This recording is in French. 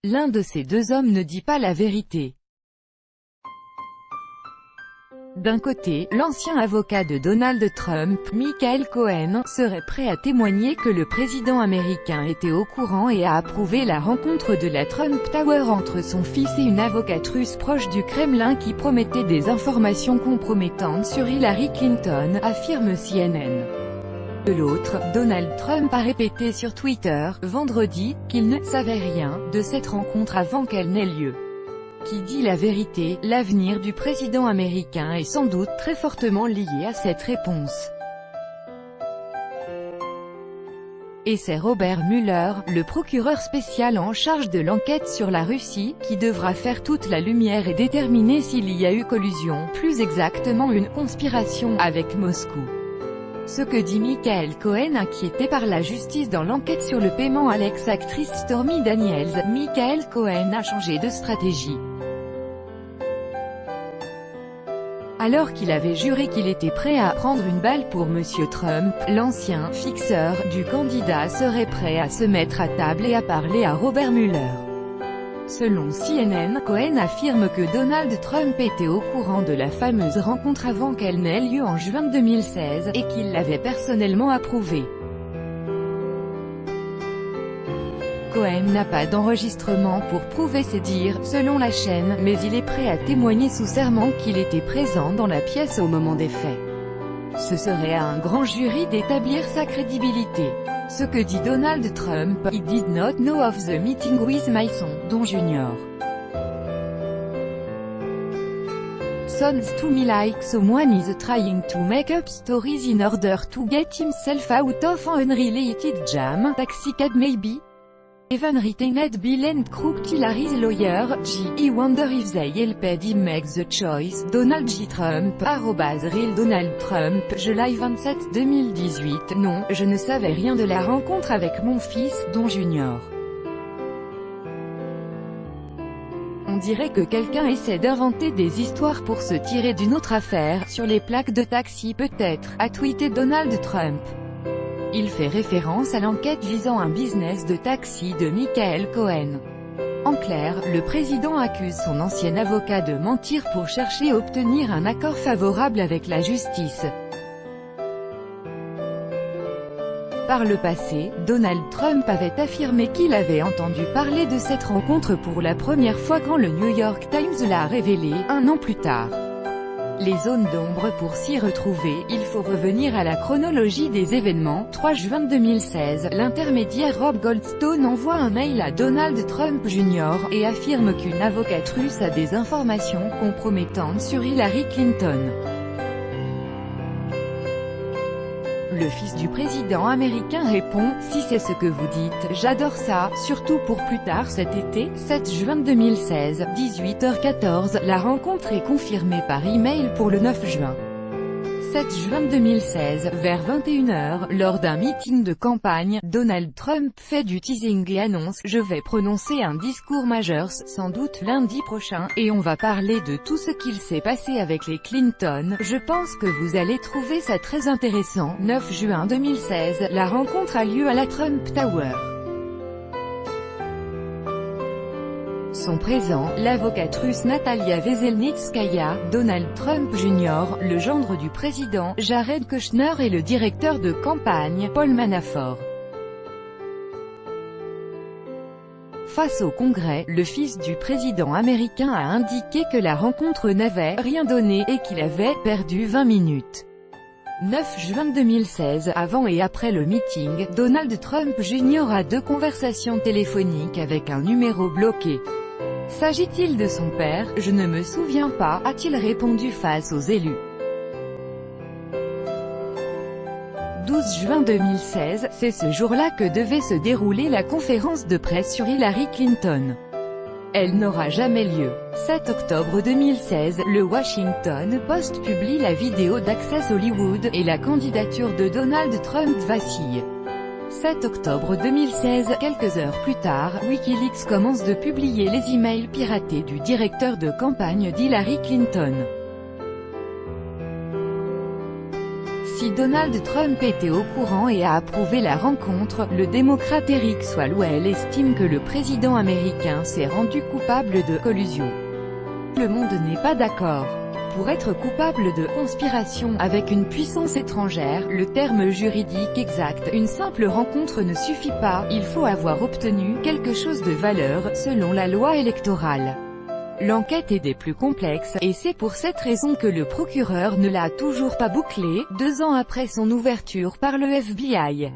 L'un de ces deux hommes ne dit pas la vérité. D'un côté, l'ancien avocat de Donald Trump, Michael Cohen, serait prêt à témoigner que le président américain était au courant et a approuvé la rencontre de la Trump Tower entre son fils et une avocate russe proche du Kremlin qui promettait des informations compromettantes sur Hillary Clinton, affirme CNN. De l'autre, Donald Trump a répété sur Twitter, vendredi, qu'il ne « savait rien » de cette rencontre avant qu'elle n'ait lieu. Qui dit la vérité, l'avenir du président américain est sans doute très fortement lié à cette réponse. Et c'est Robert Mueller, le procureur spécial en charge de l'enquête sur la Russie, qui devra faire toute la lumière et déterminer s'il y a eu collusion, plus exactement une conspiration, avec Moscou. Ce que dit Michael Cohen, inquiété par la justice dans l'enquête sur le paiement à l'ex-actrice Stormy Daniels, Michael Cohen a changé de stratégie. Alors qu'il avait juré qu'il était prêt à prendre une balle pour Monsieur Trump, l'ancien fixeur du candidat serait prêt à se mettre à table et à parler à Robert Mueller. Selon CNN, Cohen affirme que Donald Trump était au courant de la fameuse rencontre avant qu'elle n'ait lieu en juin 2016, et qu'il l'avait personnellement approuvée. Cohen n'a pas d'enregistrement pour prouver ses dires, selon la chaîne, mais il est prêt à témoigner sous serment qu'il était présent dans la pièce au moment des faits. Ce serait à un grand jury d'établir sa crédibilité. Ce que dit Donald Trump, « He did not know of the meeting with my son, Don Jr. Sounds to me like someone is trying to make up stories in order to get himself out of an unrelated jam, taxicab maybe? Even retained Bill and Crooked Hillary's lawyer, G. wonder if they helped him make the choice. Donald J. Trump, @Real Donald Trump, July 27, 2018. Non, je ne savais rien de la rencontre avec mon fils, Don Jr. On dirait que quelqu'un essaie d'inventer des histoires pour se tirer d'une autre affaire, sur les plaques de taxi peut-être, a tweeté Donald Trump. Il fait référence à l'enquête visant un business de taxi de Michael Cohen. En clair, le président accuse son ancien avocat de mentir pour chercher à obtenir un accord favorable avec la justice. Par le passé, Donald Trump avait affirmé qu'il avait entendu parler de cette rencontre pour la première fois quand le New York Times l'a révélé, un an plus tard. Les zones d'ombre pour s'y retrouver, il faut revenir à la chronologie des événements. 3 juin 2016, l'intermédiaire Rob Goldstone envoie un mail à Donald Trump Jr. et affirme qu'une avocate russe a des informations compromettantes sur Hillary Clinton. Le fils du président américain répond, « Si c'est ce que vous dites, j'adore ça, surtout pour plus tard cet été. » 7 juin 2016, 18h14, la rencontre est confirmée par email pour le 9 juin. 7 juin 2016, vers 21h, lors d'un meeting de campagne, Donald Trump fait du teasing et annonce « Je vais prononcer un discours majeur sans doute lundi prochain, et on va parler de tout ce qu'il s'est passé avec les Clinton. Je pense que vous allez trouver ça très intéressant. » 9 juin 2016, la rencontre a lieu à la Trump Tower. Sont présents, l'avocate russe Natalia Veselnitskaya, Donald Trump Jr., le gendre du président, Jared Kushner et le directeur de campagne, Paul Manafort. Face au Congrès, le fils du président américain a indiqué que la rencontre n'avait rien donné et qu'il avait perdu 20 minutes. 9 juin 2016, avant et après le meeting, Donald Trump Jr. a 2 conversations téléphoniques avec un numéro bloqué. S'agit-il de son père? Je ne me souviens pas, a-t-il répondu face aux élus. 12 juin 2016, c'est ce jour-là que devait se dérouler la conférence de presse sur Hillary Clinton. Elle n'aura jamais lieu. 7 octobre 2016, le Washington Post publie la vidéo d'Access Hollywood, et la candidature de Donald Trump vacille. 7 octobre 2016, quelques heures plus tard, Wikileaks commence de publier les emails piratés du directeur de campagne d'Hillary Clinton. si Donald Trump était au courant et a approuvé la rencontre, le démocrate Eric Swalwell estime que le président américain s'est rendu coupable de collusion. Le monde n'est pas d'accord. Pour être coupable de conspiration avec une puissance étrangère, le terme juridique exact, une simple rencontre ne suffit pas, il faut avoir obtenu quelque chose de valeur, selon la loi électorale. L'enquête est des plus complexes, et c'est pour cette raison que le procureur ne l'a toujours pas bouclée, 2 ans après son ouverture par le FBI.